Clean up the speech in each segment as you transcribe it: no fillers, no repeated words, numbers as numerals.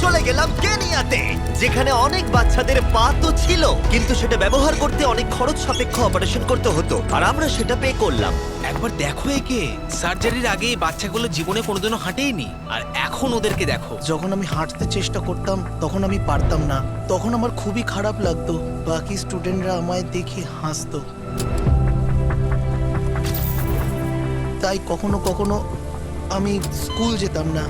চলে গেলাম কেনিয়াতে, যেখানে অনেক বাচ্চাদের পা তো ছিল, কিন্তু সেটা ব্যবহার করতে অনেক খরচ সাপেক্ষ অপারেশন করতে হতো, আর আমরা সেটা পে করলাম। একবার দেখো একে, সার্জারির আগে এই বাচ্চাগুলো জীবনে কোনোদিনও হাঁটেইনি, আর এখন ওদেরকে দেখো। যখন আমি হাঁটতে চেষ্টা করতাম তখন আমি পারতাম না, তখন আমার খুবই খারাপ লাগতো। বাকি স্টুডেন্টরা আমায় দেখে হাসতো, তাই কখনো কখনো আমি স্কুল যেতাম না।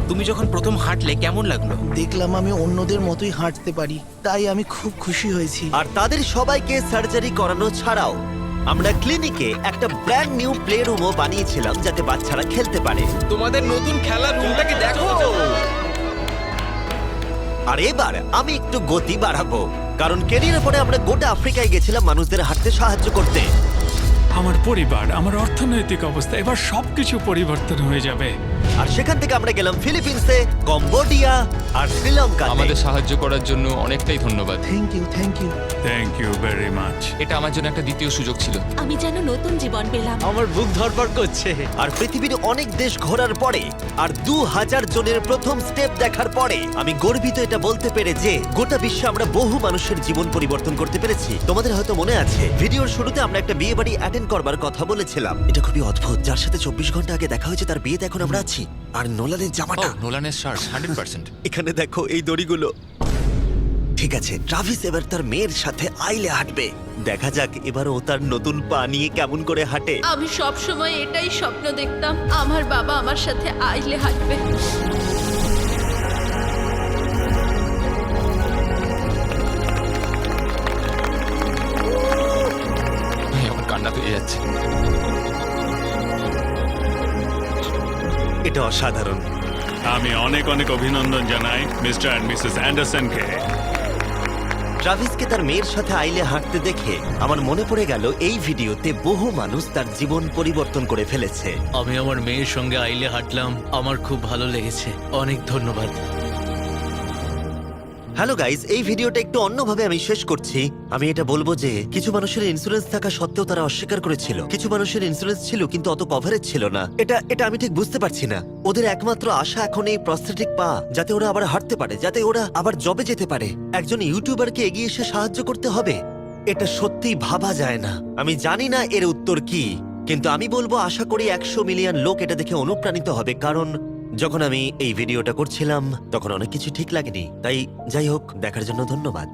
তুমি যখন প্রথম হাঁটলে কেমন লাগলো? দেখলাম আমি অন্যদের মতোই হাঁটতে পারি, তাই আমি খুব খুশি হয়েছি। আর তাদের সবাইকে সার্জারি করানো ছাড়াও আমরা ক্লিনিকে একটা ব্র্যান্ড নিউ প্লে রুমও বানিয়েছিলাম, যাতে বাচ্চারা খেলতে পারে। তোমাদের নতুন খেলার রুমটাকে দেখো। আর এবার আমি একটু গতি বাড়াবো, কারণ কেরিয়ার পরে আমরা গোটা আফ্রিকায় গেছিলাম মানুষদের হাঁটতে সাহায্য করতে। আমার পরিবার, আমার অর্থনৈতিক অবস্থা, এবার সবকিছু পরিবর্তন হয়ে যাবে। আর সেখান থেকে আমরা গেলাম ফিলিপিন্সে, কম্বোডিয়া আর শ্রীলঙ্কা। আমাদের সাহায্য করার জন্য অনেকটাই ধন্যবাদ। Thank you, thank you. Thank you very much. এটা আমার জন্য একটা দ্বিতীয় সুযোগ ছিল। আমি যেন নতুন জীবন পেলাম। আমার বুক ধড়ফড় করছে। আর পৃথিবীর অনেক দেশ ঘোরার পরে আর 2000 জনের প্রথম স্টেপ দেখার পরে আমি গর্বিত এটা বলতে পেরে যে গোটা বিশ্বে আমরা বহু মানুষের জীবন পরিবর্তন করতে পেরেছি। তোমাদের হয়তো মনে আছে ভিডিওর শুরুতে আমরা একটা বিয়ে বাড়ি অ্যাটেন্ড করবার কথা বলেছিলাম। এটা খুবই অদ্ভুত, যার সাথে 24 ঘন্টা আগে দেখা হয়েছে তার বিয়েতে এখন আমরা আছি। আর নোলানের জামাটা, নোলানের শার্ট 100%। এখানে দেখো এই দড়িগুলো। ঠিক আছে, ট্রাভিস এবার তার মেয়ের সাথে আইলে হাঁটবে। দেখা যাক এবার ও তার নতুন পা নিয়ে কেমন করে হাঁটে। আমি সব সময় এটাই স্বপ্ন দেখতাম, আমার বাবা আমার সাথে আইলে হাঁটবে। আমার কান্না পেয়ে যাচ্ছে। এটা অসাধারণ। আমি অনেক অনেক অভিনন্দন জানাই মিস্টার অ্যান্ড মিসেস অ্যান্ডারসনকে। ট্রাভিসকে তার মেয়ের সাথে আইলে হাঁটতে দেখে আমার মনে পড়ে গেল এই ভিডিওতে বহু মানুষ তার জীবন পরিবর্তন করে ফেলেছে। আমি আমার মেয়ের সঙ্গে আইলে হাঁটলাম, আমার খুব ভালো লেগেছে। অনেক ধন্যবাদ। হ্যালো গাইস, এই ভিডিওটা একটু অন্যভাবে আমি শেষ করছি। আমি এটা বলবো যে কিছু মানুষের ইন্স্যুরেন্স থাকা সত্ত্বেও তারা অস্বীকার করেছিল, কিছু মানুষের ইন্স্যুরেন্স ছিল কিন্তু অত কভারেজ ছিল না। এটা আমি ঠিক বুঝতে পারছি না। ওদের একমাত্র আশা এখন এই প্রস্থেটিক পা, যাতে ওরা আবার হাঁটতে পারে, যাতে ওরা আবার জবে যেতে পারে। একজন ইউটিউবারকে এগিয়ে এসে সাহায্য করতে হবে, এটা সত্যিই ভাবা যায় না। আমি জানি না এর উত্তর কি, কিন্তু আমি বলবো আশা করি 100 মিলিয়ন লোক এটা দেখে অনুপ্রাণিত হবে। কারণ যখন আমি এই ভিডিওটা করছিলাম তখন অনেক কিছু ঠিক লাগেনি। তাই যাই হোক, দেখার জন্য ধন্যবাদ।